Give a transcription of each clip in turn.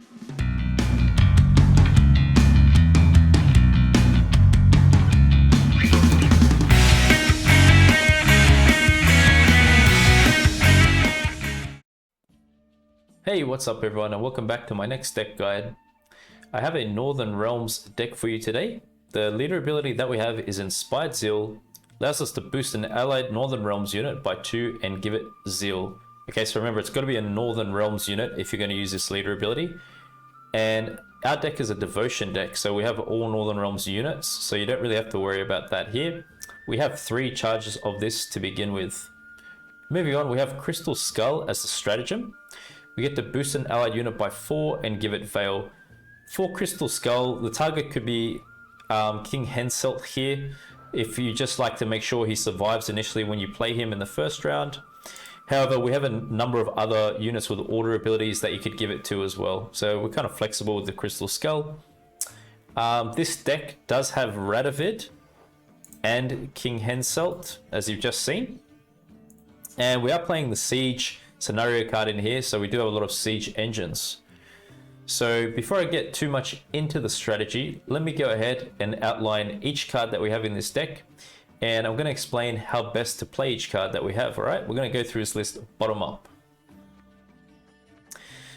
Hey, what's up everyone, and welcome back to my next deck guide. I have a Northern Realms deck for you today. The leader ability that we have is Inspired Zeal, allows us to boost an allied Northern Realms unit by 2 and give it Zeal. Okay, so remember, it's got to be a Northern Realms unit if you're going to use this leader ability. And our deck is a Devotion deck, so we have all Northern Realms units, so you don't really have to worry about that here. We have 3 charges of this to begin with. Moving on, we have Crystal Skull as the stratagem. We get to boost an allied unit by 4 and give it Veil. For Crystal Skull, the target could be King Henselt here, if you just like to make sure he survives initially when you play him in the first round. However, we have a number of other units with order abilities that you could give it to as well. So we're kind of flexible with the Crystal Skull. This deck does have Radovid and King Henselt, as you've just seen. And we are playing the Siege scenario card in here, so we do have a lot of siege engines. So before I get too much into the strategy, let me go ahead and outline each card that we have in this deck, and I'm going to explain how best to play each card that we have. All right, we're going to go through this list bottom up.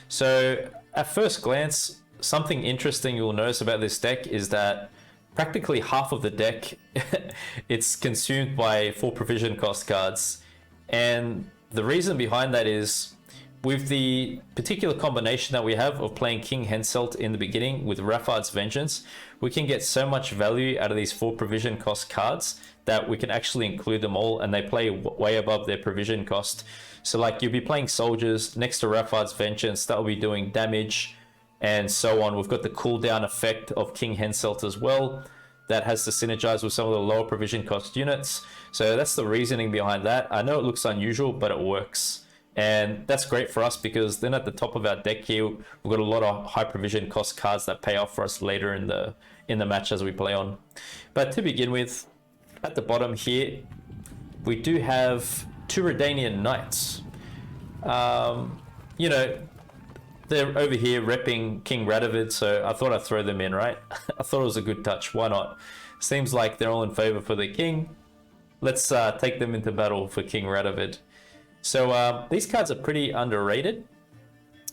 So at first glance, something interesting you'll notice about this deck is that practically half of the deck it's consumed by 4 provision cost cards. And the reason behind that is, with the particular combination that we have of playing King Henselt in the beginning with Raffards Vengeance, we can get so much value out of these 4 provision cost cards that we can actually include them all, and they play way above their provision cost. So like, you'll be playing soldiers next to Raffards Vengeance, that will be doing damage and so on. We've got the cooldown effect of King Henselt as well, that has to synergize with some of the lower provision cost units. So that's the reasoning behind that. I know it looks unusual, but it works. And that's great for us because then at the top of our deck here, we've got a lot of high provision cost cards that pay off for us later in the match as we play on. But to begin with, at the bottom here, we do have 2 Redanian Knights. You know, they're over here repping King Radovid, so I thought I'd throw them in, right? I thought it was a good touch. Why not? Seems like they're all in favor for the king. Let's take them into battle for King Radovid. So these cards are pretty underrated.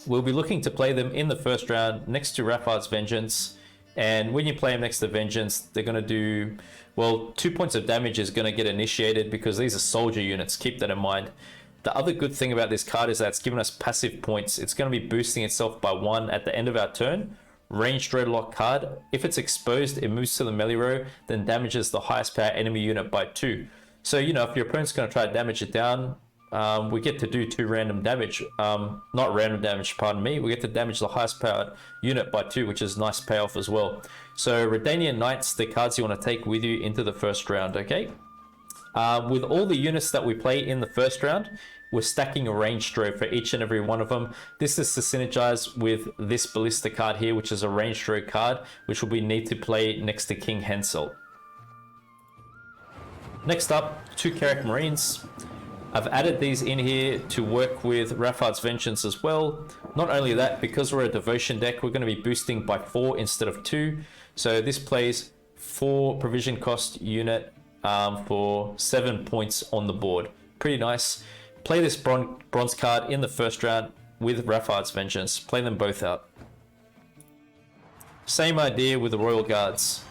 We'll be looking to play them in the first round next to Raffards Vengeance. And when you play them next to Vengeance, they're going to do, well, 2 points of damage is going to get initiated because these are soldier units. Keep that in mind. The other good thing about this card is that it's given us passive points. It's going to be boosting itself by 1 at the end of our turn. Ranged Dreadlock card. If it's exposed, it moves to the melee row, then damages the highest power enemy unit by 2. So, you know, if your opponent's going to try to damage it down, we get to do 2 random damage. Not random damage, pardon me. We get to damage the highest powered unit by 2, which is nice payoff as well. So Redanian Knights, the cards you want to take with you into the first round, okay? With all the units that we play in the first round, we're stacking a range throw for each and every one of them. This is to synergize with this Ballista card here, which is a range throw card, which will be need to play next to King Henselt. Next up, 2 Carrack Marines. I've added these in here to work with Raffards Vengeance as well. Not only that, because we're a Devotion deck, we're going to be boosting by 4 instead of 2. So this plays 4 provision cost unit for 7 points on the board. Pretty nice. Play this bronze card in the first round with Raffards Vengeance. Play them both out. Same idea with the Royal Guards.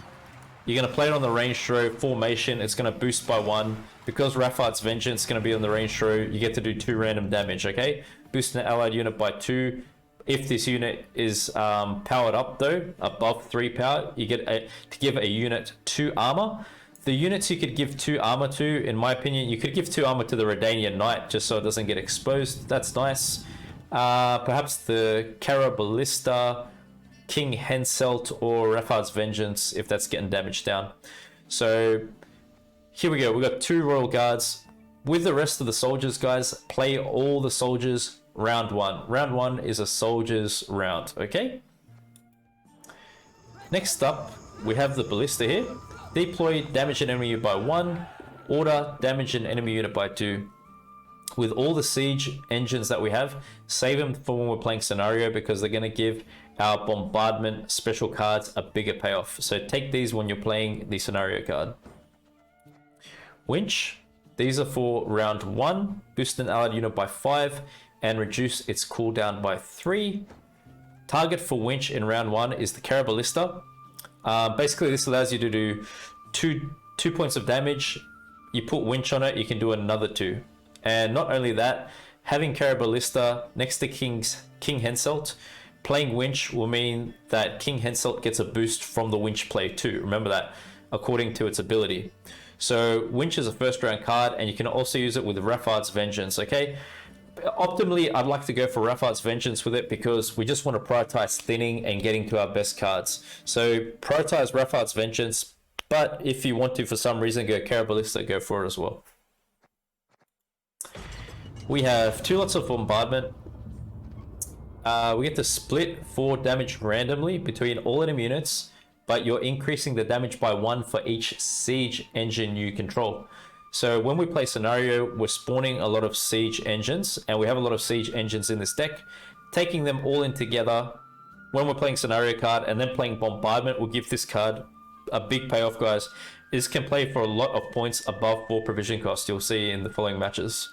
You're going to play it on the range throw formation. It's going to boost by 1. Because Raffards Vengeance is going to be on the range throw, you get to do 2 random damage, okay? Boost an allied unit by 2. If this unit is powered up though, above 3 power, you get to give a unit 2 armor. The units you could give 2 armor to, in my opinion, you could give 2 armor to the Redanian Knight just so it doesn't get exposed. That's nice. Perhaps the Carroballista, King Henselt, or Raffards Vengeance if that's getting damaged down. So here we go. We've got 2 Royal Guards. With the rest of the soldiers, guys, play all the soldiers round 1. Round 1 is a soldiers round, okay? Next up, we have the Ballista here. Deploy, damage an enemy unit by 1. Order, damage an enemy unit by 2. With all the siege engines that we have, save them for when we're playing scenario because they're going to give our bombardment special cards a bigger payoff. So take these when you're playing the scenario card. Winch, these are for round 1, boost an allied unit by 5 and reduce its cooldown by 3. Target for Winch in round 1 is the Carroballista. Basically, this allows you to do two points of damage. You put Winch on it, you can do another 2. And not only that, having Carroballista next to King Henselt, playing Winch will mean that King Henselt gets a boost from the Winch play too. Remember that, according to its ability. So Winch is a first round card, and you can also use it with Raffards Vengeance, okay? Optimally, I'd like to go for Raffards Vengeance with it because we just want to prioritize thinning and getting to our best cards. So prioritize Raffards Vengeance, but if you want to, for some reason, go Carroballista, go for it as well. We have 2 lots of bombardment. We get to split 4 damage randomly between all enemy units, but you're increasing the damage by 1 for each siege engine you control. So when we play scenario, we're spawning a lot of siege engines, and we have a lot of siege engines in this deck. Taking them all in together when we're playing scenario card and then playing bombardment will give this card a big payoff, guys. This can play for a lot of points above 4 provision cost. You'll see in the following matches.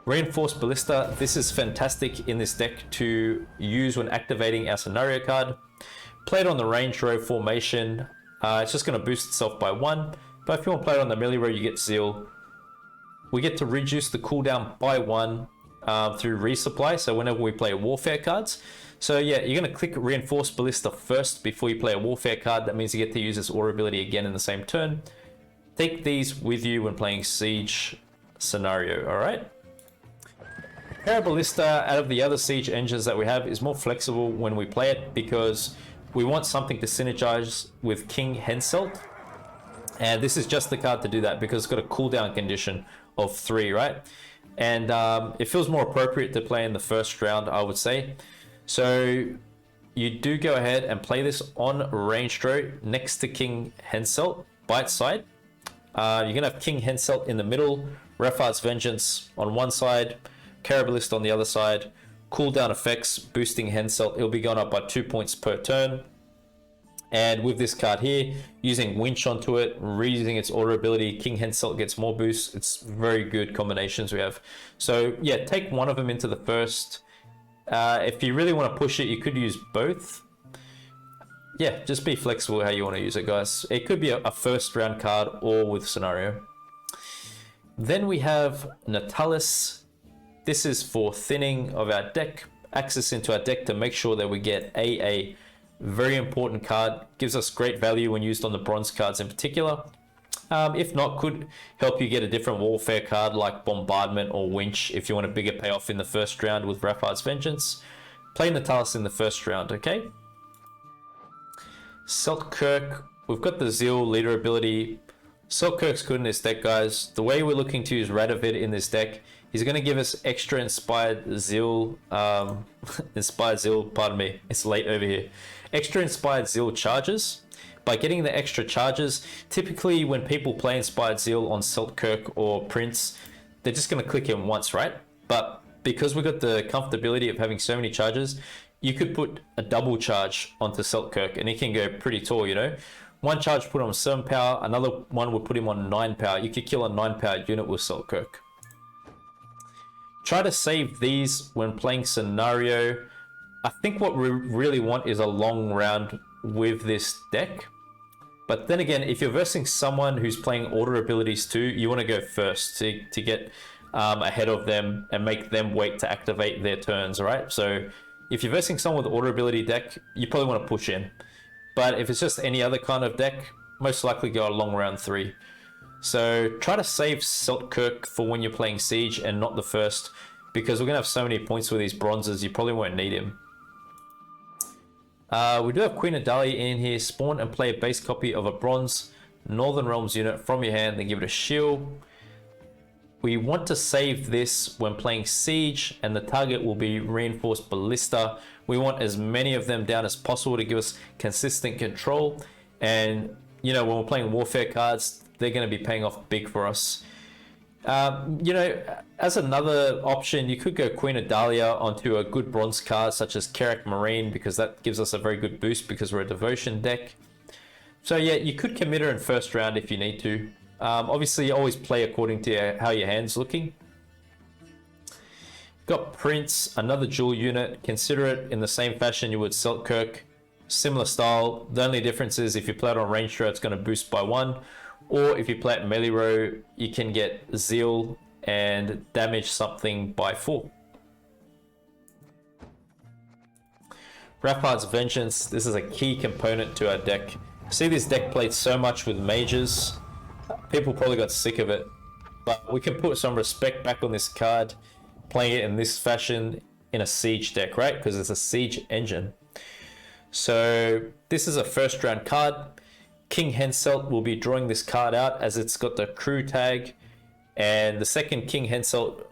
Reinforced Ballista, this is fantastic in this deck to use when activating our scenario card. Play it on the range row formation. It's just going to boost itself by 1. But if you want to play it on the melee row, you get Zeal. We get to reduce the cooldown by 1 through resupply. So whenever we play warfare cards. So yeah, you're going to click Reinforced Ballista first before you play a warfare card. That means you get to use this aura ability again in the same turn. Take these with you when playing siege scenario, alright? Carroballista, out of the other siege engines that we have, is more flexible when we play it because we want something to synergize with King Henselt. And this is just the card to do that because it's got a cooldown condition of 3, right? And it feels more appropriate to play in the first round, I would say. So you do go ahead and play this on range row next to King Henselt, bite side. You're going to have King Henselt in the middle, Raffards Vengeance on one side, Carroballista on the other side. Cooldown effects, boosting Henselt, it'll be going up by 2 points per turn. And with this card here, using Winch onto it, reusing its aura ability, King Henselt gets more boosts. It's very good combinations we have. So yeah, take one of them into the first. If you really want to push it, you could use both. Yeah, just be flexible how you want to use it, guys. It could be a first round card or with scenario. Then we have Natalis. This is for thinning of our deck, access into our deck to make sure that we get a very important card. Gives us great value when used on the bronze cards in particular. If not, could help you get a different warfare card like Bombardment or Winch if you want a bigger payoff in the first round with Raffards Vengeance. Play Natalis in the first round, okay? Seltkirk, we've got the Zeal leader ability. Seltkirk's good in this deck, guys. The way we're looking to use Radovid in this deck, he's going to give us extra inspired Zeal, pardon me, it's late over here. Extra inspired Zeal charges. By getting the extra charges, typically when people play inspired Zeal on Seltkirk or Prince, they're just going to click him once, right? But because we've got the comfortability of having so many charges, you could put a double charge onto Seltkirk and he can go pretty tall, you know? One charge put him on 7 power, another one would put him on 9 power. You could kill a 9 power unit with Seltkirk. Try to save these when playing scenario. I think what we really want is a long round with this deck. But then again, if you're versing someone who's playing order abilities too, you want to go first to get ahead of them and make them wait to activate their turns, right? So if you're versing someone with order ability deck, you probably want to push in. But if it's just any other kind of deck, most likely go a long round 3. So try to save Seltkirk for when you're playing Siege and not the first, because we're going to have so many points with these bronzes, you probably won't need him. We do have Queen Adalia in here. Spawn and play a base copy of a bronze Northern Realms unit from your hand, then give it a shield. We want to save this when playing Siege, and the target will be Reinforced Ballista. We want as many of them down as possible to give us consistent control. And, you know, when we're playing warfare cards, they're going to be paying off big for us. You know, as another option, you could go Queen of Dahlia onto a good bronze card such as Carrack Marine, because that gives us a very good boost because we're a devotion deck. So yeah, you could commit her in first round if you need to. Obviously, always play according to how your hand's looking. Got Prince, another dual unit. Consider it in the same fashion you would Seltkirk. Similar style. The only difference is if you play it on range row, it's going to boost by 1. Or if you play it melee row, you can get Zeal and damage something by 4. Raffards Vengeance. This is a key component to our deck. I see this deck played so much with mages. People probably got sick of it. But we can put some respect back on this card, playing it in this fashion in a siege deck, right? Because it's a siege engine. So this is a first round card. King Henselt will be drawing this card out as it's got the crew tag, and the second King Henselt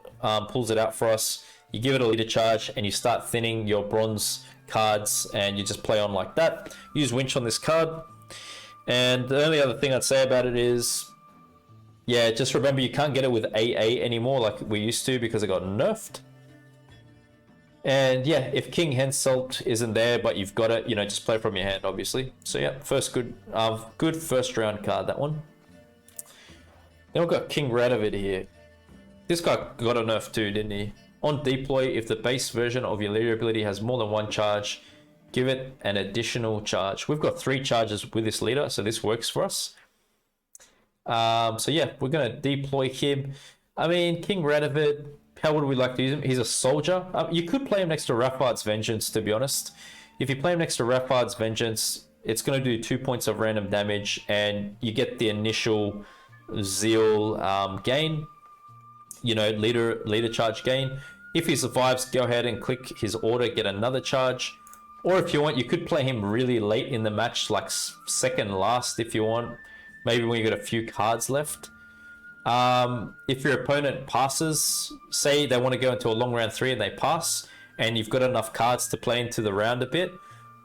pulls it out for us. You give it a leader charge and you start thinning your bronze cards, and you just play on like that. Use winch on this card. And the only other thing I'd say about it is, yeah, just remember you can't get it with AA anymore like we used to because it got nerfed. And yeah, if King Henselt isn't there but you've got it, you know, just play from your hand, obviously. So yeah, good first round card, that one. Then we've got King Radovid here. This guy got a nerf too, didn't he? On deploy, if the base version of your leader ability has more than 1 charge, give it an additional charge. We've got 3 charges with this leader, so this works for us. So yeah, we're going to deploy him. I mean, King Radovid, how would we like to use him? He's a soldier. You could play him next to Raffards Vengeance, to be honest. If you play him next to Raffards Vengeance, it's going to do 2 points of random damage, and you get the initial Zeal gain, you know, leader charge gain. If he survives, go ahead and click his order, get another charge. Or if you want, you could play him really late in the match, like second last if you want. Maybe when you got a few cards left. If your opponent passes, say they want to go into a long round 3 and they pass, and you've got enough cards to play into the round a bit,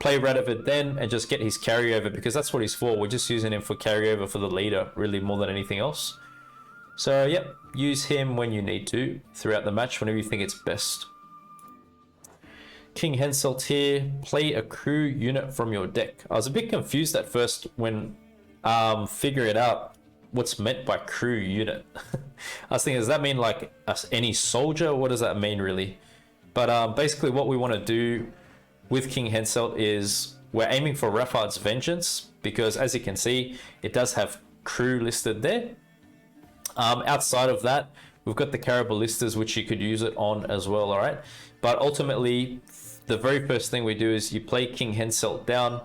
play Radovid then and just get his carryover, because that's what he's for. We're just using him for carryover for the leader, really, more than anything else. So yep, use him when you need to throughout the match, whenever you think it's best. King Henselt here, play a crew unit from your deck. I was a bit confused at first when figuring out what's meant by crew unit. I was thinking, does that mean like any soldier? What does that mean really? But basically what we want to do with King Henselt is we're aiming for Raffards Vengeance, because as you can see, it does have crew listed there. Outside of that, we've got the Carrobballistas, which you could use it on as well, all right? But ultimately, the very first thing we do is you play King Henselt down,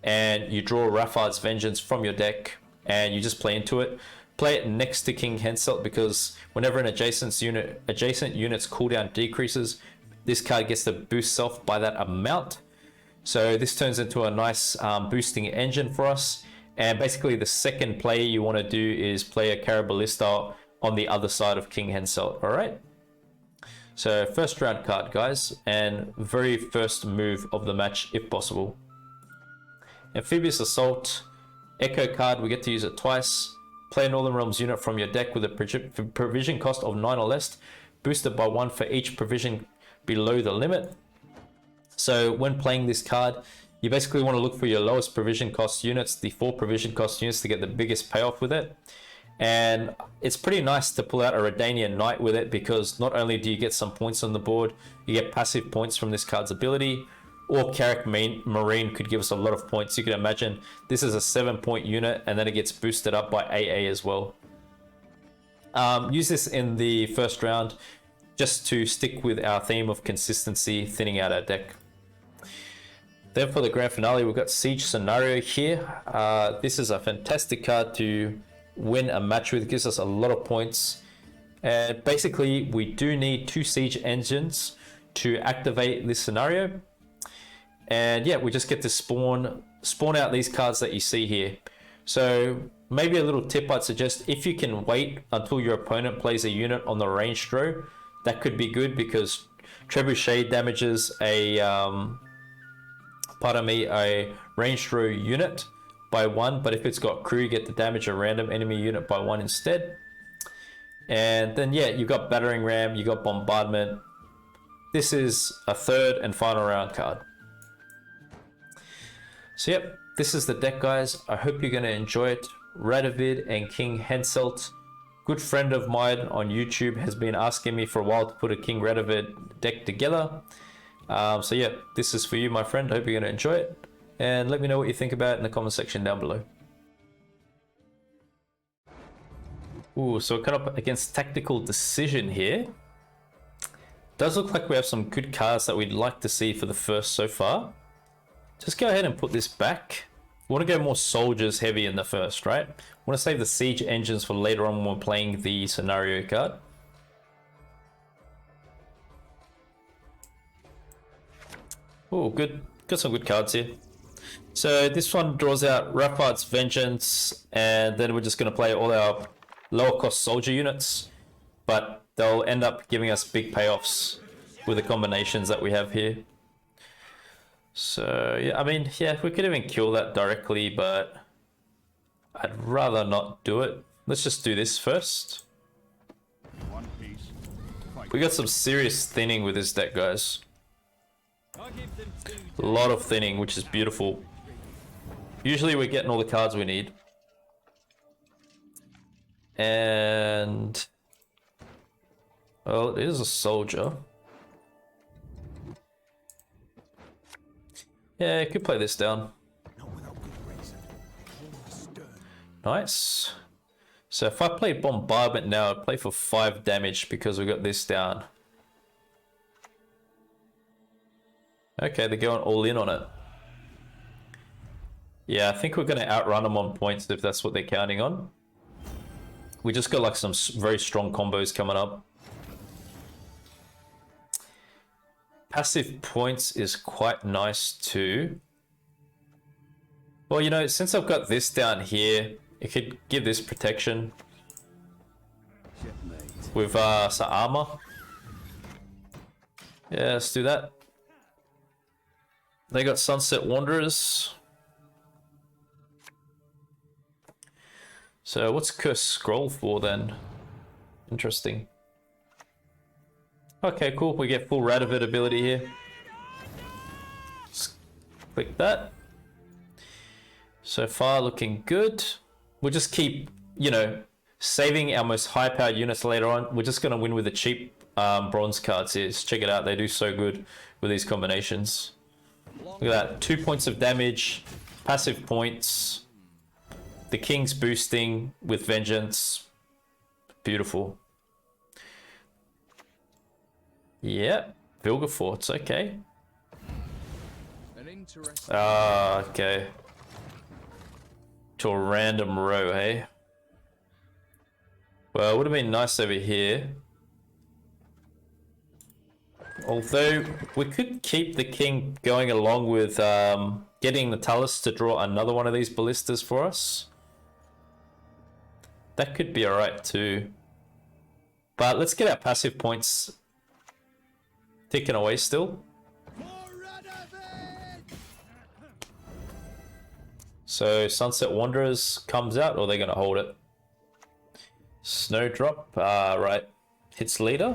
and you draw Raffards Vengeance from your deck, and you just play into it. Play it next to King Henselt, because whenever an adjacent unit's cooldown decreases, this card gets to boost self by that amount. So this turns into a nice boosting engine for us. And basically the second play you want to do is play a Carroballista on the other side of King Henselt, all right? So first round card, guys, and very first move of the match if possible. Amphibious Assault, Echo card, we get to use it twice. Play a Northern Realms unit from your deck with a provision cost of 9 or less, boosted by 1 for each provision below the limit. So when playing this card, you basically want to look for your lowest provision cost units, the 4 provision cost units, to get the biggest payoff with it. And it's pretty nice to pull out a Redanian Knight with it, because not only do you get some points on the board, you get passive points from this card's ability, or Carrack Marine could give us a lot of points. You can imagine this is a 7-point unit, and then it gets boosted up by AA as well. Use this in the first round just to stick with our theme of consistency, thinning out our deck. Then for the grand finale, we've got Siege Scenario here. This is a fantastic card to win a match with. It gives us a lot of points. And basically, we do need 2 siege engines to activate this scenario. And yeah, we just get to spawn out these cards that you see here. So maybe a little tip I'd suggest, if you can wait until your opponent plays a unit on the ranged row, that could be good, because Trebuchet damages a ranged row unit by 1, but if it's got crew, you get to damage a random enemy unit by 1 instead. And then, yeah, you got Battering Ram, you got Bombardment. This is a third and final round card. So, yep, this is the deck, guys. I hope you're going to enjoy it. Radovid and King Henselt. Good friend of mine on YouTube has been asking me for a while to put a King Radovid deck together. So, yeah, this is for you, my friend. Hope you're going to enjoy it. And let me know what you think about it in the comment section down below. Ooh, so we're cut up against Tactical Decision here. Does look like we have some good cards that we'd like to see for the first so far. Just go ahead and put this back. We want to go more soldiers heavy in the first, right? We want to save the siege engines for later on when we're playing the scenario card. Oh, good. Got some good cards here. So this one draws out Raffards Vengeance, and then we're just going to play all our lower cost soldier units, but they'll end up giving us big payoffs with the combinations that we have here. So yeah, I mean, yeah, we could even kill that directly, but I'd rather not do it. Let's just do this first. We got some serious thinning with this deck, guys. A lot of thinning, which is beautiful. Usually we're getting all the cards we need. And well, it is a soldier. Yeah, I could play this down. Nice. So if I play Bombardment now, I'd play for 5 damage because we got this down. Okay, they're going all in on it. Yeah, I think we're going to outrun them on points if that's what they're counting on. We just got like some very strong combos coming up. Passive points is quite nice too. Well, you know, since I've got this down here, it could give this protection with some armor. Yeah, let's do that. They got Sunset Wanderers. So what's Curse Scroll for then? Interesting. Okay, cool. We get full Radovid ability here. Just click that. So far looking good. We'll just keep, you know, saving our most high-powered units later on. We're just going to win with the cheap bronze cards here. Just check it out. They do so good with these combinations. Look at that. 2 points of damage. Passive points. The King's boosting with Vengeance. Beautiful. Yep. Vilgefortz, okay. Okay. To a random row, hey? Well, it would have been nice over here. Although, we could keep the King going along with getting the Talus to draw another one of these ballistas for us. That could be alright too. But let's get our passive points ticking away still. So Sunset Wanderers comes out, or they're going to hold it. Snowdrop, right. Hits leader.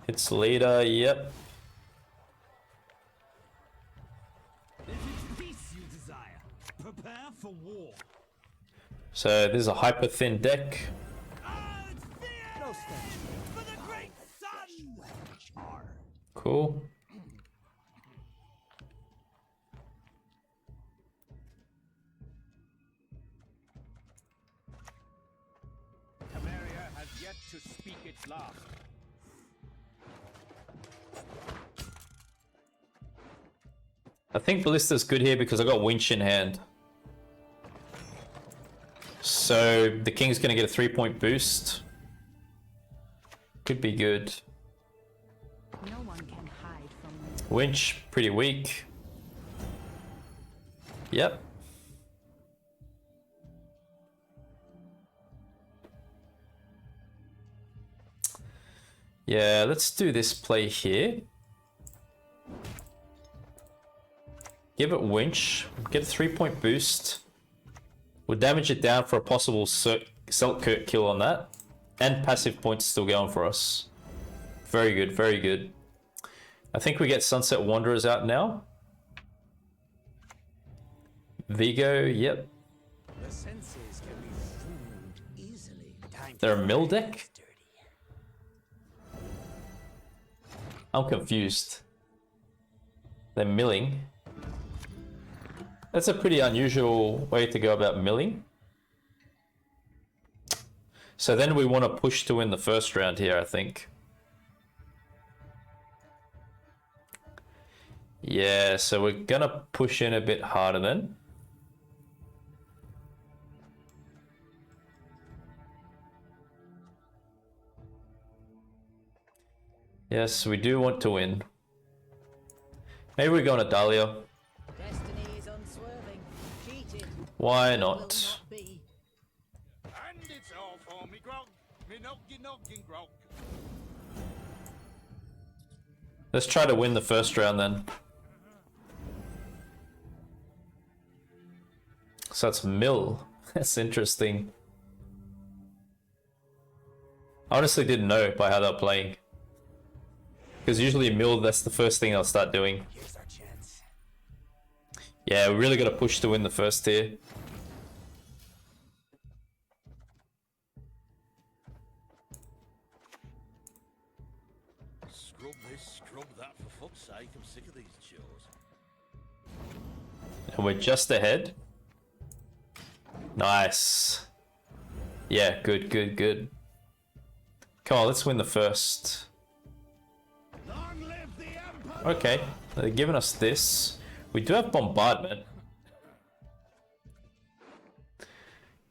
Hits leader, yep. So this is a hyper thin deck. Cool. Has yet to speak its last. I think Ballista's good here because I got Winch in hand. So the King's gonna get a 3-point boost. Could be good. No one can hide from me. Winch, pretty weak. Yep. Yeah, let's do this play here. Give it Winch, get a 3-point boost. We'll damage it down for a possible Seltkirk kill on that. And passive points still going for us. Very good, very good. I think we get Sunset Wanderers out now. Vigo, yep. The senses can be fooled easily. They're a mill deck? I'm confused. They're milling. That's a pretty unusual way to go about milling. So then we want to push to win the first round here, I think. Yeah, so we're gonna push in a bit harder then. Yes, we do want to win. Maybe we're going to Dahlia. Destiny is unswerving. Cheated. Why Will not? not be. And it's all for me grog. Me noggin grog. Let's try to win the first round then. So that's mill. That's interesting. I honestly didn't know by how they're playing. Because usually mill, that's the first thing I'll start doing. Here's our chance. Yeah, we really got to push to win the first tier. Scrub this, scrub that, for fuck's sake. I'm sick of these chores. And we're just ahead. Nice. Yeah, good, good, good. Come on, let's win the first. Long live the Emperor! Okay, they're giving us this. We do have bombardment.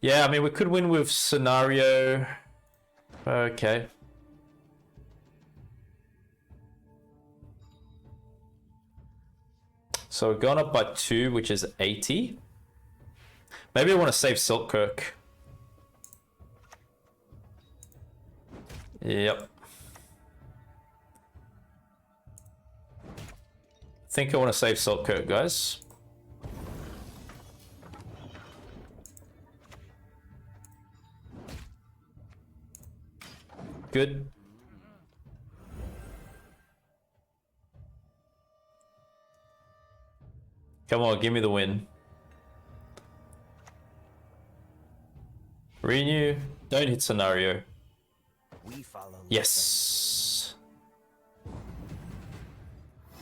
Yeah, I mean, we could win with scenario. Okay. So we're going up by 2, which is 80. Maybe I want to save Seltkirk. Yep. I think I want to save Seltkirk, guys. Good. Come on, give me the win. Renew. Don't hit scenario. We follow. Yes.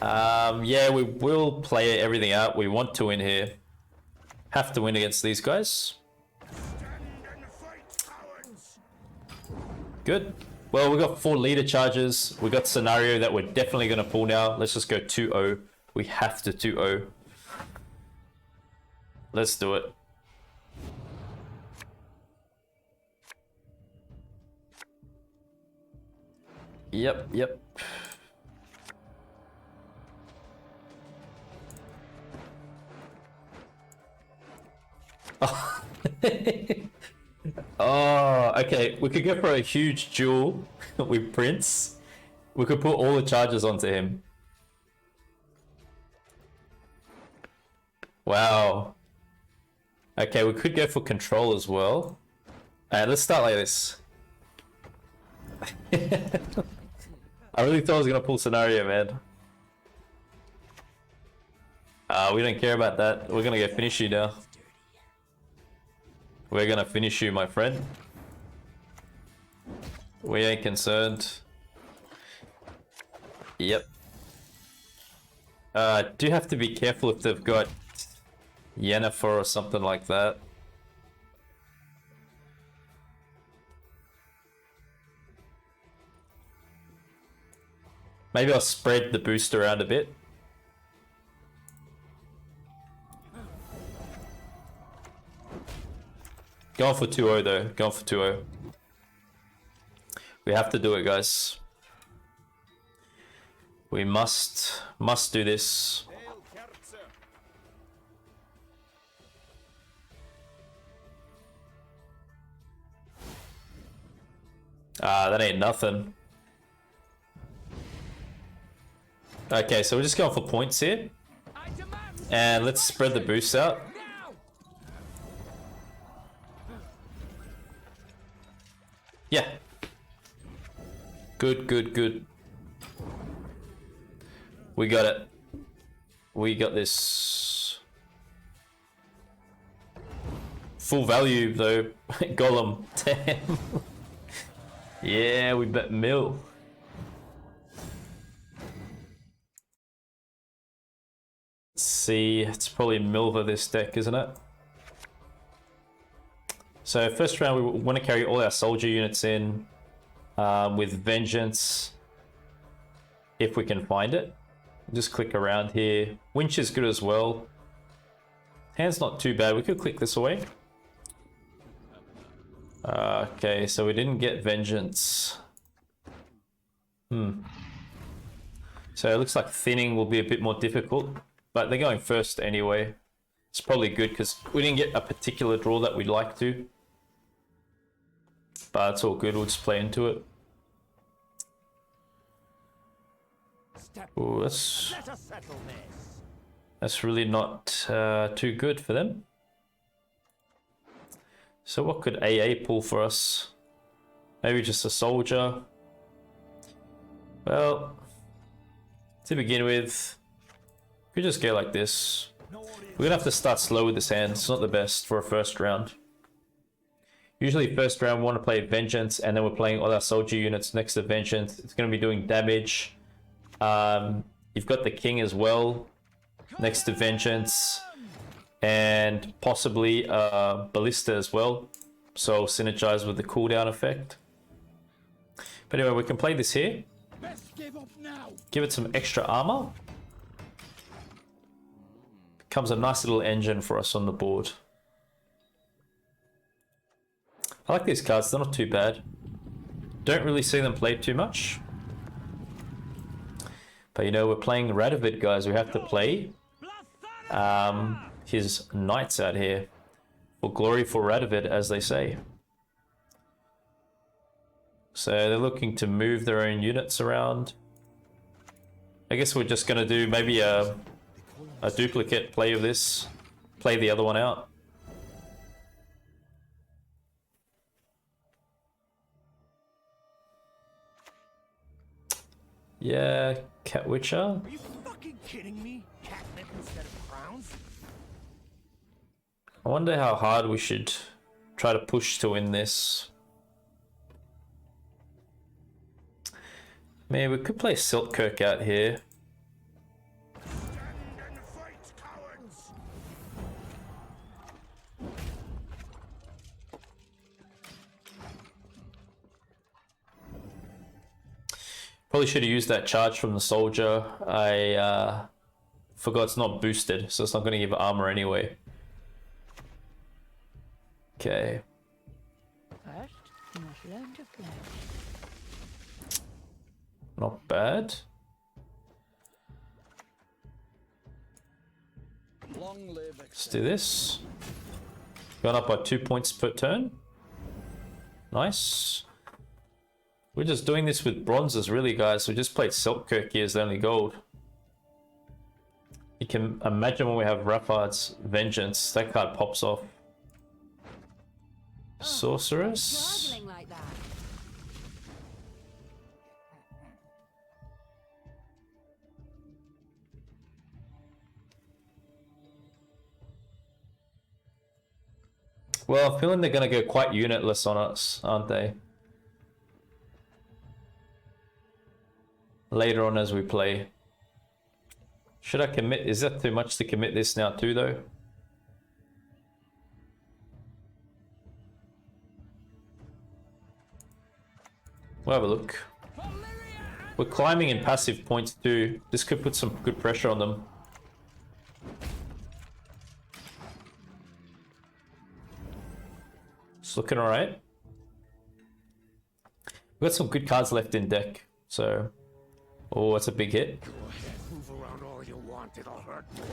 Yeah, we will play everything out. We want to win here. Have to win against these guys. Good. Well, we got 4 leader charges. We got scenario that we're definitely going to pull now. Let's just go 2-0. We have to 2-0. Let's do it. Yep, yep. Oh. Oh, okay. We could go for a huge duel with Prince. We could put all the charges onto him. Wow. Okay, we could go for control as well. Alright, let's start like this. I really thought I was gonna pull scenario, man. We don't care about that. We're gonna go finish you now. We're gonna finish you, my friend. We ain't concerned. Yep. Do have to be careful if they've got Yennefer or something like that. Maybe I'll spread the boost around a bit. Going for 2-0 though. Going for 2-0. We have to do it, guys. We must do this. That ain't nothing. Okay, so we're just going for points here. And let's spread the boost out. Yeah. Good, good, good. We got it. We got this. Full value though. Golem. Damn. Yeah, we bet mill. Let's see, it's probably mill for this deck, isn't it? So first round we want to carry all our soldier units in with Vengeance if we can find it. Just click around here. Winch is good as well. Hand's not too bad. We could click this away. Okay, so we didn't get Vengeance. So it looks like thinning will be a bit more difficult, but they're going first anyway. It's probably good because we didn't get a particular draw that we'd like to. But it's all good, we'll just play into it. Ooh, that's really not too good for them. So what could AA pull for us? Maybe just a soldier. Well, to begin with, we just go like this. We're gonna have to start slow with this hand. It's not the best for a first round. Usually first round we want to play Vengeance and then we're playing all our soldier units next to Vengeance. It's going to be doing damage. You've got the King as well next to Vengeance and possibly Ballista as well. So synergize with the cooldown effect. But anyway, we can play this here. Give it some extra armor. Becomes a nice little engine for us on the board. I like these cards, they're not too bad. Don't really see them played too much. But you know, we're playing Radovid, guys. We have to play his knights out here. For glory for Radovid, as they say. So they're looking to move their own units around. I guess we're just going to do maybe a duplicate play of this. Play the other one out. Yeah, Cat Witcher. Are you fucking kidding me? Catnip instead of crowns? I wonder how hard we should try to push to win this. Man, we could play Seltkirk out here. Stand and fight, cowards! Probably should have used that charge from the soldier. I forgot it's not boosted, so it's not going to give armor anyway. Okay. First, you must learn to fly. Not bad. Long live Let's do this. Gone up by 2 points per turn. Nice. We're just doing this with bronzes, really, guys. We just played Seltkirk here as the only gold. You can imagine when we have Raffards Vengeance, that card pops off. Sorceress. Struggling like that. Well, I'm feeling they're going to go quite unitless on us, aren't they? Later on as we play. Should I commit? Is that too much to commit this now too, though? We'll have a look. We're climbing in passive points too. This could put some good pressure on them. It's looking alright. We've got some good cards left in deck, so... Oh, that's a big hit. Go ahead, move around all you want, it'll hurt more.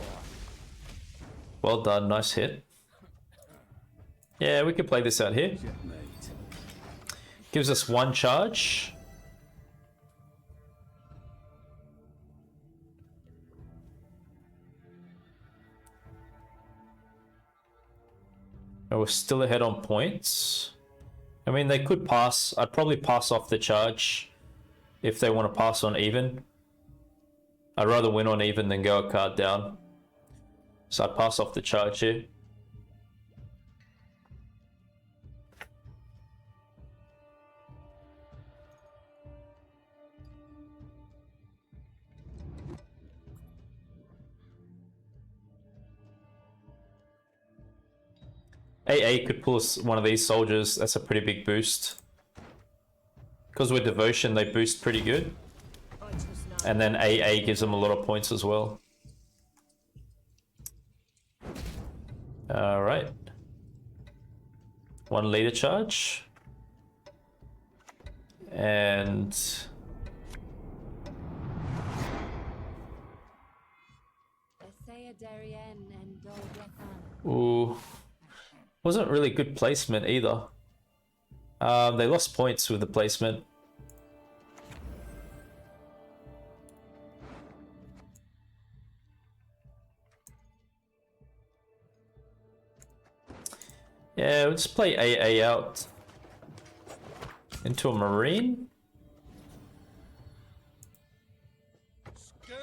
Well done, nice hit. Yeah, we can play this out here. Gives us one charge. And we're still ahead on points. I mean, they could pass. I'd probably pass off the charge if they want to pass on even. I'd rather win on even than go a card down. So I'd pass off the charge here. AA could pull us one of these soldiers. That's a pretty big boost. Because with devotion, they boost pretty good. And then AA gives them a lot of points as well. Alright. 1 leader charge. And... ooh. Wasn't really good placement either. They lost points with the placement. Yeah, we'll just play AA out into a marine. Scurvy?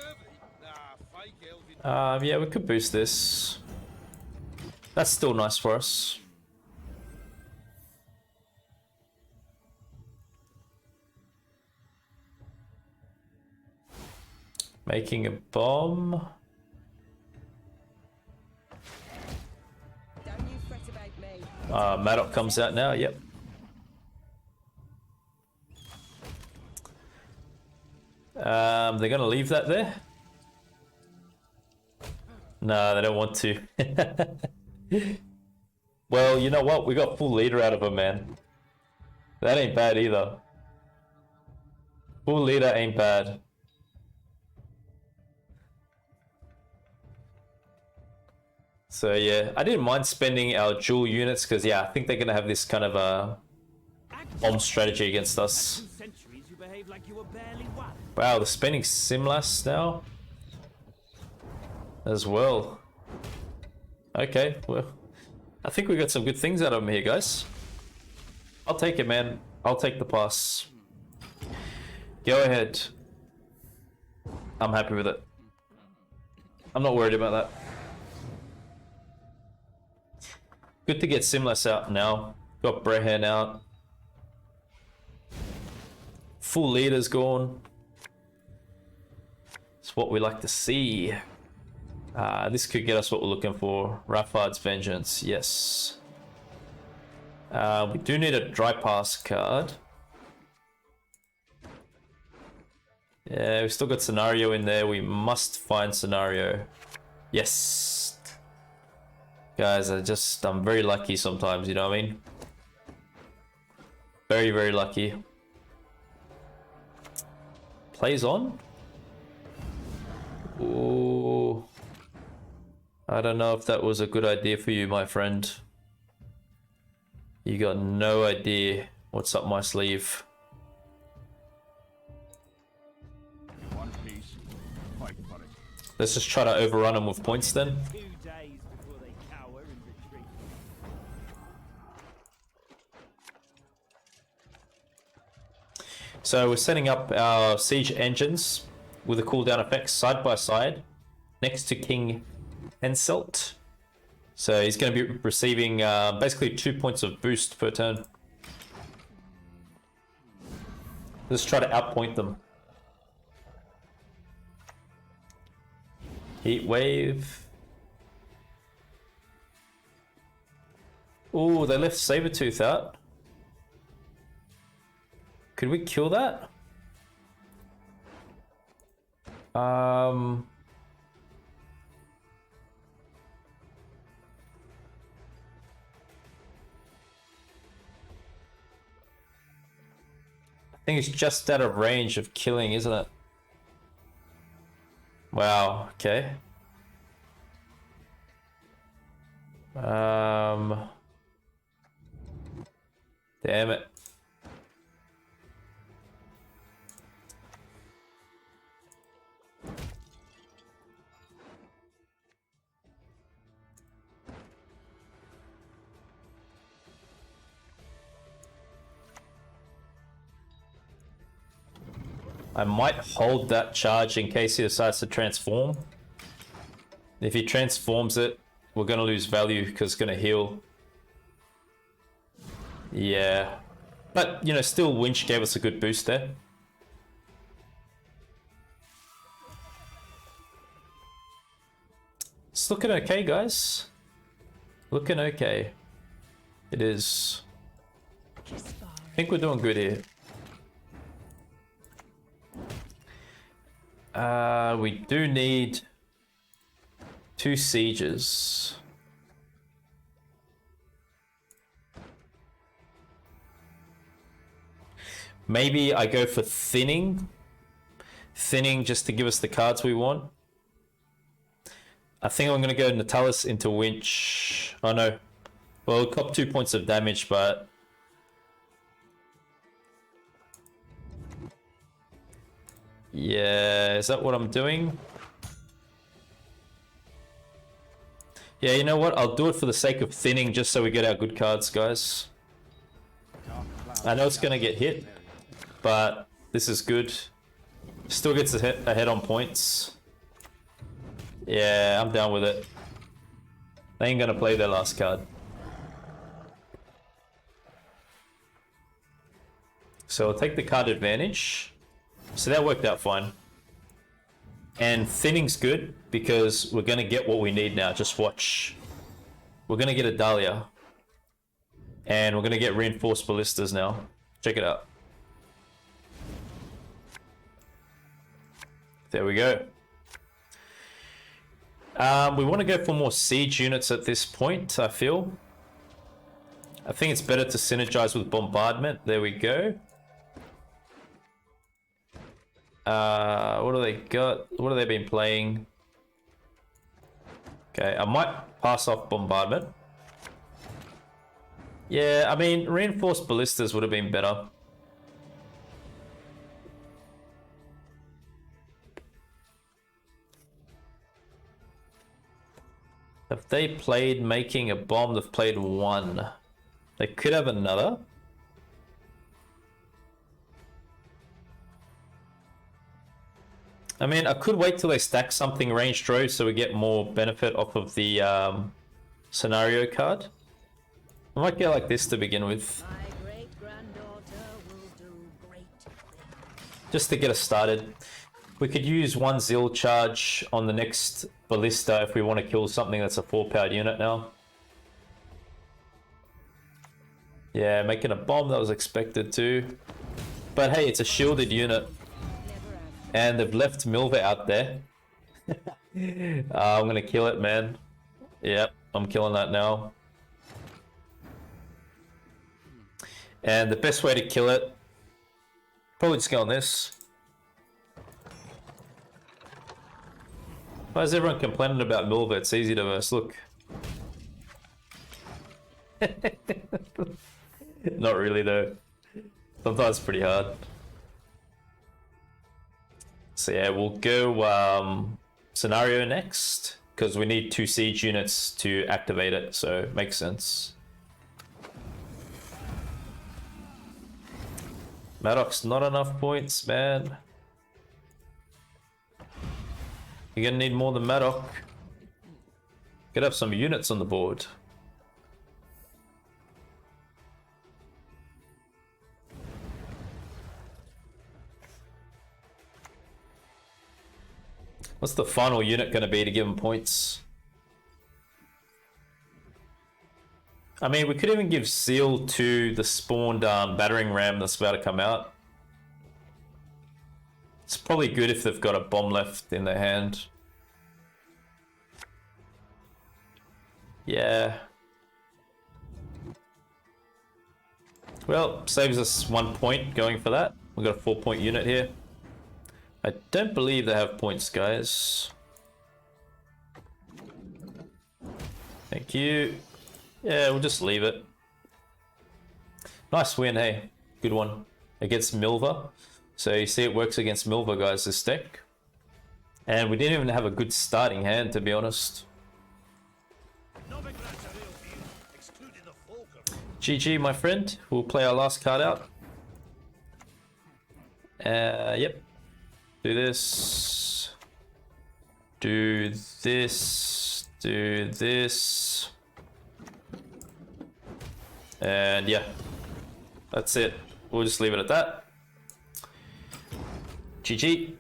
Nah, fake elven. Yeah, we could boost this. That's still nice for us. Making a bomb. Don't you fret about me. Maddox comes out now, yep. They're gonna leave that there? No, they don't want to. Well, you know what? We got full leader out of him, man. That ain't bad either. Full leader ain't bad. So yeah, I didn't mind spending our dual units because yeah, I think they're gonna have this kind of a bomb strategy against us. Wow, they're spending Simlas now as well. Okay, well, I think we got some good things out of them here, guys. I'll take it, man. I'll take the pass. Go ahead. I'm happy with it. I'm not worried about that. Good to get Simlas out now. Got Brehan out. Full leader's gone. It's what we like to see. This could get us what we're looking for. Raffards Vengeance, yes. We do need a dry pass card. Yeah, we still got scenario in there. We must find scenario. Yes. Guys, I'm very lucky sometimes, you know what I mean? Very, very lucky. Plays on? Ooh. I don't know if that was a good idea for you, my friend. You got no idea what's up my sleeve. One piece, fight for it. Let's just try to overrun them with points then. So we're setting up our siege engines with the cooldown effects side by side next to King Henselt. So he's going to be receiving basically 2 points of boost per turn. Let's try to outpoint them. Heat wave. Ooh, they left Sabertooth out. Could we kill that? I think it's just out of range of killing, isn't it? Wow, okay. Damn it. I might hold that charge in case he decides to transform. If he transforms it, we're going to lose value because it's going to heal. Yeah. But, you know, still Winch gave us a good boost there. It's looking okay, guys. Looking okay. It is. I think we're doing good here. We do need 2 sieges. Maybe I go for thinning. Thinning just to give us the cards we want. I think I'm going to go Natalis into Winch. Oh no. Well, we'll cop 2 points of damage, but... yeah, is that what I'm doing? Yeah, you know what? I'll do it for the sake of thinning just so we get our good cards, guys. I know it's going to get hit, but this is good. Still gets ahead on points. Yeah, I'm down with it. They ain't going to play their last card. So I'll take the card advantage. So that worked out fine. And thinning's good because we're going to get what we need now. Just watch. We're going to get a Dahlia. And we're going to get reinforced ballistas now. Check it out. There we go. We want to go for more siege units at this point, I feel. I think it's better to synergize with bombardment. There we go. What do they got? What have they been playing? Okay, I might pass off bombardment. Yeah, I mean, reinforced ballistas would have been better. Have they played making a bomb? They've played 1. They could have another. I mean, I could wait till they stack something range throw so we get more benefit off of the scenario card. I might get like this to begin with. My great-granddaughter will do great. Just to get us started. We could use 1 Zeal charge on the next ballista if we want to kill something that's a 4-powered unit now. Yeah, making a bomb, that was expected too. But hey, it's a shielded unit. And they've left Milva out there. I'm gonna kill it, man. Yep, I'm killing that now. And the best way to kill it, probably just go on this. Why is everyone complaining about Milva? It's easy to verse, look. Not really though. Sometimes it's pretty hard. So yeah, we'll go scenario next, because we need 2 siege units to activate it, so it makes sense. Maddox's not enough points, man. You're gonna need more than Maddox. Could have some units on the board. What's the final unit going to be to give him points? I mean, we could even give Zeal to the spawned battering ram that's about to come out. It's probably good if they've got a bomb left in their hand. Yeah. Well, saves us 1 point going for that. We've got a 4-point unit here. I don't believe they have points, guys. Thank you. Yeah, we'll just leave it. Nice win, hey. Good one. Against Milva. So you see it works against Milva, guys, this deck. And we didn't even have a good starting hand, to be honest. GG, my friend. We'll play our last card out. Yep. Do this. Do this. Do this. And yeah. That's it. We'll just leave it at that. GG.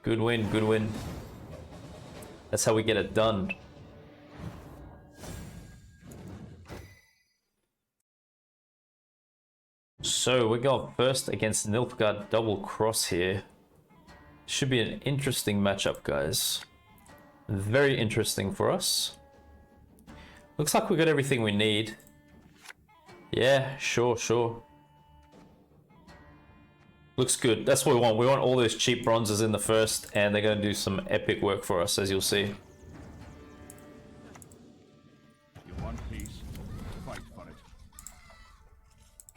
Good win, good win. That's how we get it done. So we go first against Nilfgaard double cross here. Should be an interesting matchup, guys. Very interesting for us. Looks like we got everything we need. Yeah, sure. Looks good. That's what we want. We want all those cheap bronzes in the first, and they're going to do some epic work for us, as you'll see. You want peace? Fight for it.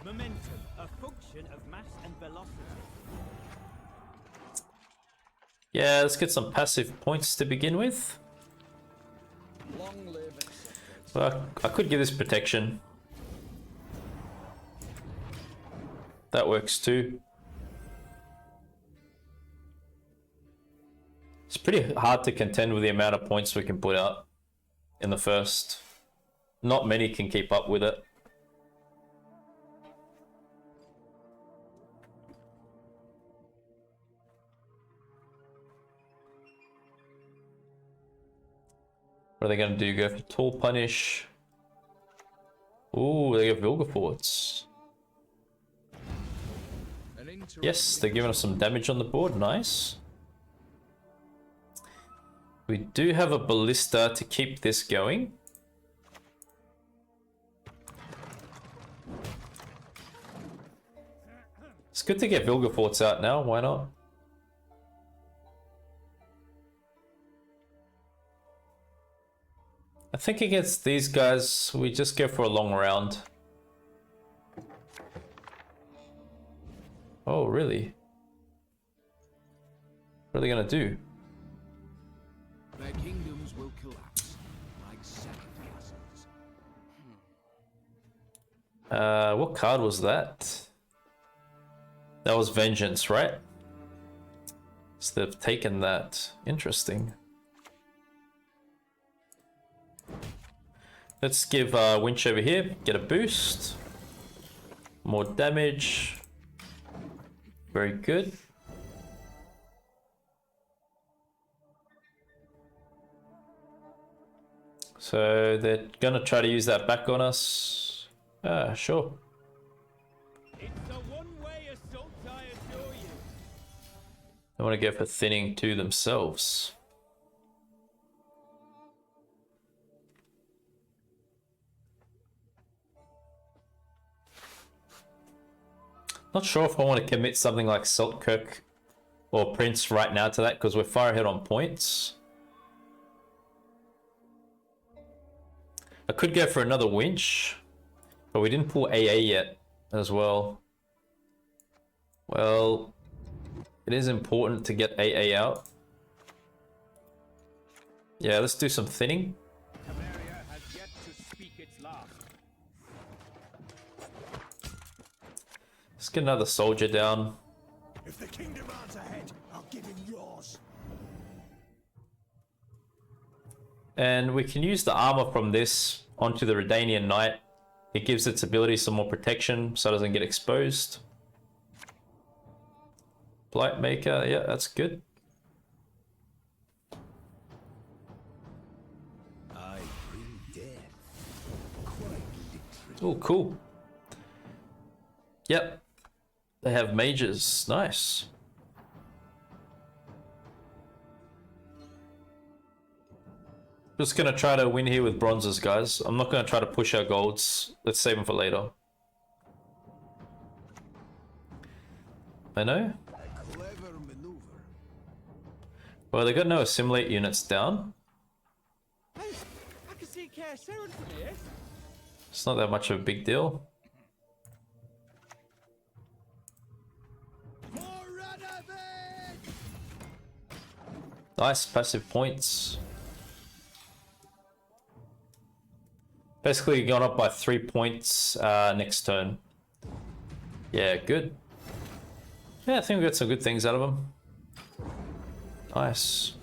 Momentum, a function of mass and velocity. Yeah, let's get some passive points to begin with. Long live acceptance. Well, I could give this protection. That works too. It's pretty hard to contend with the amount of points we can put out in the first. Not many can keep up with it. What are they going to do? Go for tall punish? Ooh, they go Vilgefortz. Yes, they're giving us some damage on the board. Nice. We do have a ballista to keep this going. It's good to get Vilgefortz out now. Why not? I think against these guys, we just go for a long round. Oh, really? What are they gonna do? Their kingdoms will collapse like sacked castles. What card was that? That was Vengeance, right? So they've taken that. Interesting. Let's give Winch over here, get a boost. More damage. Very good. So they're gonna try to use that back on us. Sure. It's a one-way assault, I assure you. They want to go for thinning to themselves. Not sure if I want to commit something like Seltkirk or Prince right now to that because we're far ahead on points. I could go for another winch, but we didn't pull AA yet as well. Well, it is important to get AA out. Yeah, let's do some thinning. Temeria has yet to speak its last. Let's get another soldier down. If the king demands a head, I'll give him yours. And we can use the armor from this onto the Redanian Knight. It gives its ability some more protection so it doesn't get exposed. Blightmaker, yeah, that's good. I bring death. Quite literally. Oh, cool. Yep. They have mages. Nice. Just gonna try to win here with bronzes, guys. I'm not gonna try to push our golds. Let's save them for later. I know. A clever maneuver. Well, they got no assimilate units down. Hey, I can see Care Sharon from here. It's not that much of a big deal. For Radovid! Nice passive points. Basically gone up by 3 points next turn. Yeah, good. Yeah, I think we got some good things out of him. Nice.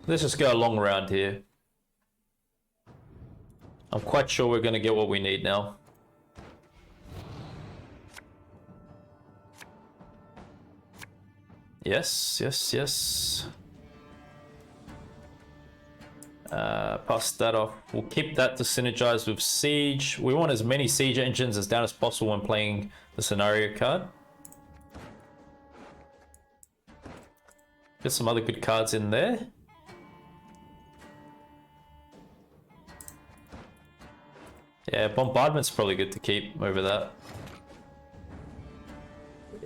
Let's just go a long round here. I'm quite sure we're going to get what we need now. Yes, yes, yes. Pass that off. We'll keep that to synergize with Siege. We want as many Siege engines as down as possible when playing the scenario card. Get some other good cards in there. Yeah, Bombardment's probably good to keep over that.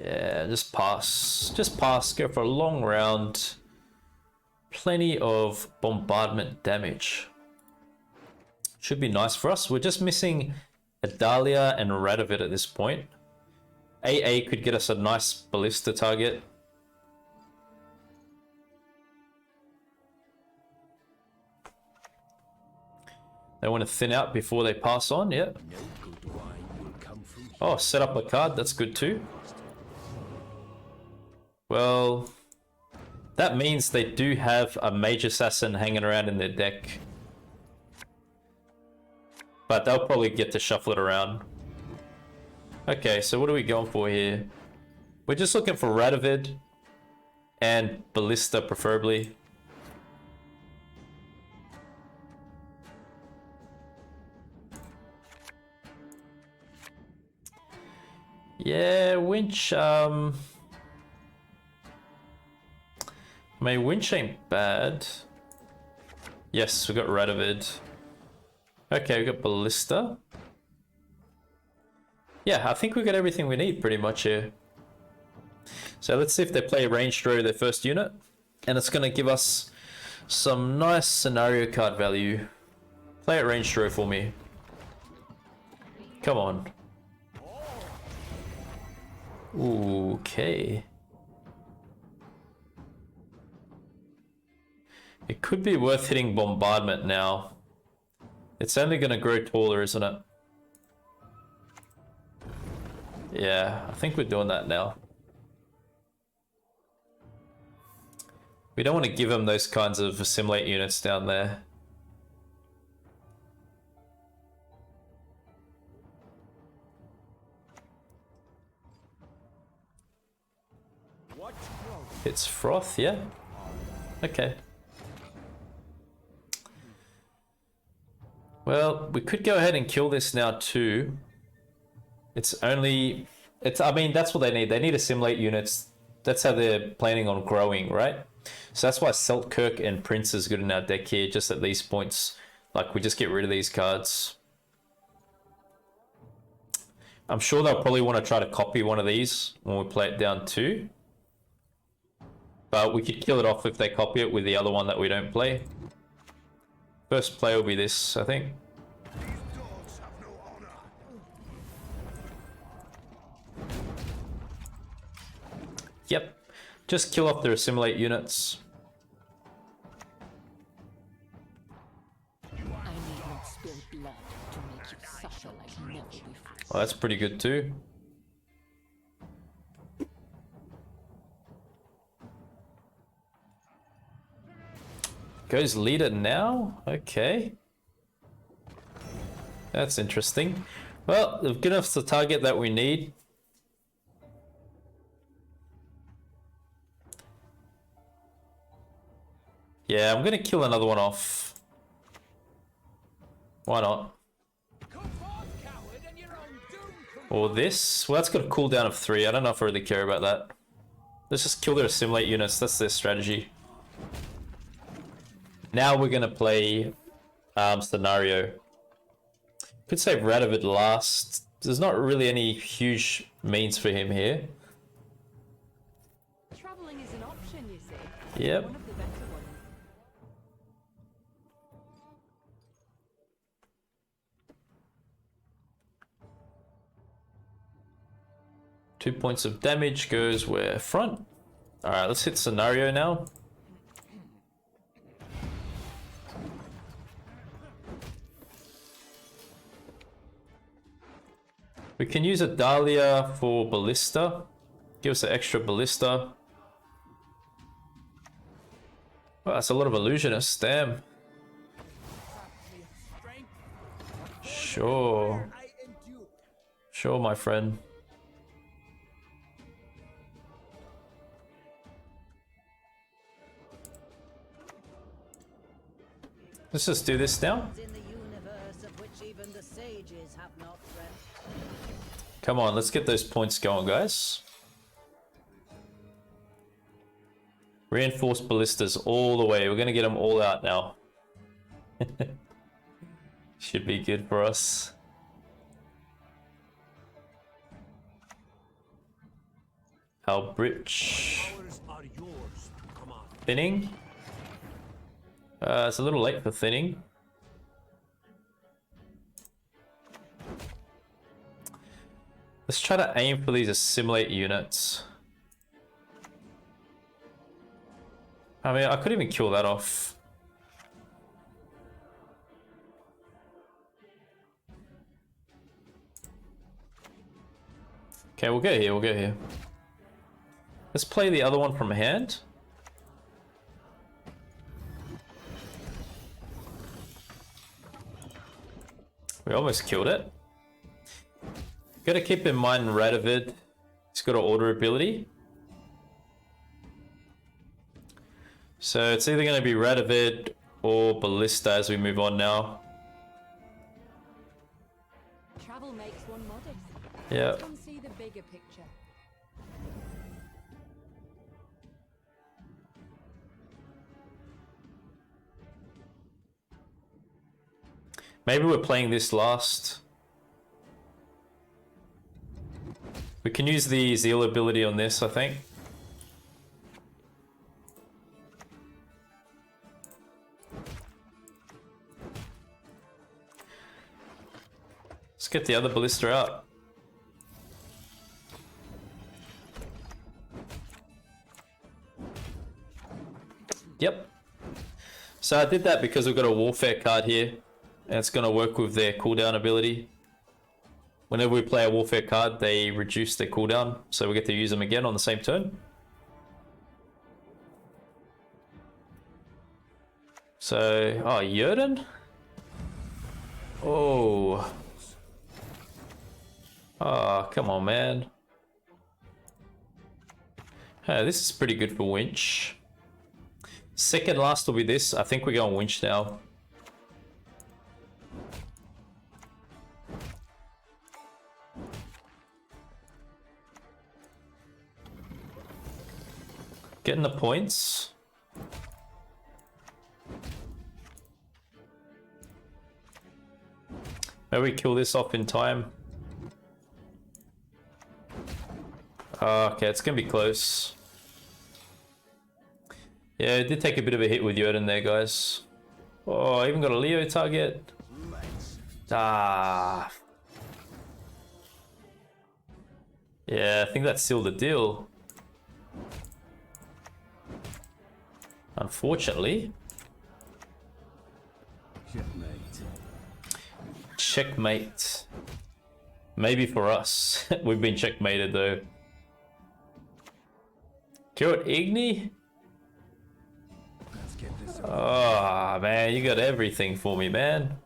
Yeah, just pass. Just pass. Go for a long round. Plenty of bombardment damage. Should be nice for us. We're just missing a deadlier and Radovid at this point. AA could get us a nice ballista target. They want to thin out before they pass on, yeah. Oh, set up a card, that's good too. Well, that means they do have a Mage Assassin hanging around in their deck. But they'll probably get to shuffle it around. Okay, so what are we going for here? We're just looking for Radovid and Ballista preferably. Yeah, Winch, I mean, Winch ain't bad. Yes, we got Radovid. Okay, we got Ballista. Yeah, I think we got everything we need pretty much here. So let's see if they play range throw their first unit. And it's going to give us some nice scenario card value. Play it range throw for me. Come on. Okay. It could be worth hitting Bombardment now. It's only going to grow taller, isn't it? Yeah, I think we're doing that now. We don't want to give him those kinds of assimilate units down there. It's Froth, yeah? Okay. Well, we could go ahead and kill this now too. I mean, that's what they need. They need assimilate units. That's how they're planning on growing, right? So that's why Seltkirk and Prince is good in our deck here, just at these points. Like, we just get rid of these cards. I'm sure they'll probably want to try to copy one of these when we play it down too. But we could kill it off if they copy it with the other one that we don't play. First play will be this, I think. Yep. Just kill off their assimilate units. I need not spill blood to make you suffer like never before. Well, that's pretty good too. Goes leader now? Okay. That's interesting. Well, they've given us the target that we need. Yeah, I'm gonna kill another one off. Why not? Or this? Well, that's got a cooldown of 3. I don't know if I really care about that. Let's just kill their assimilate units. That's their strategy. Now we're gonna play scenario. Could save Radovid last. There's not really any huge means for him here. Traveling is an option, you see. Yep. One of the better ones. 2 points of damage goes where? Front. Alright, let's hit scenario now. We can use a Dahlia for Ballista. Give us an extra Ballista. Well, that's a lot of illusionists, damn. Sure. Sure, my friend. Let's just do this now. In the universe of which even the sages have not dreamt. Come on, let's get those points going, guys. Reinforced ballistas all the way. We're gonna get them all out now. Should be good for us. Our bridge. Thinning. It's a little late for thinning. Let's try to aim for these assimilate units. I mean, I could even kill that off. Okay, we'll go here, we'll go here. Let's play the other one from hand. We almost killed it. Gotta keep in mind Radovid. He's got an order ability. So it's either going to be Radovid or Ballista as we move on now. Travel makes one modest. Yeah. Let's come see the bigger picture. Maybe we're playing this last. We can use the Zeal ability on this, I think. Let's get the other ballista out. Yep. So I did that because we've got a warfare card here. And it's going to work with their cooldown ability. Whenever we play a warfare card, they reduce their cooldown. So we get to use them again on the same turn. So, oh, Jörden? Oh. Oh, come on, man. Hey, this is pretty good for Winch. Second last will be this. I think we're going Winch now. Getting the points. Maybe we kill this off in time. Okay, it's gonna be close. Yeah, it did take a bit of a hit with Jörden there, guys. Oh, I even got a Leo target. Ah. Yeah, I think that sealed the deal. Unfortunately. Checkmate. Checkmate. Maybe for us. We've been checkmated though. Killed Igni? Let's get this over. Oh man, you got everything for me, man.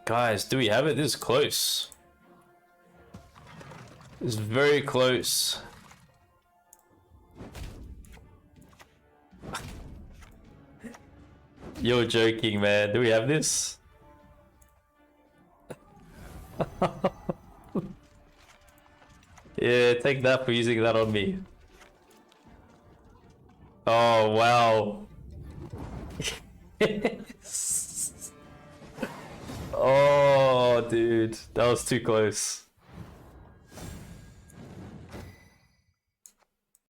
Guys, do we have it? This is close. This is very close. You're joking, man. Do we have this? Yeah, take that for using that on me. Oh, wow. Oh, dude. That was too close.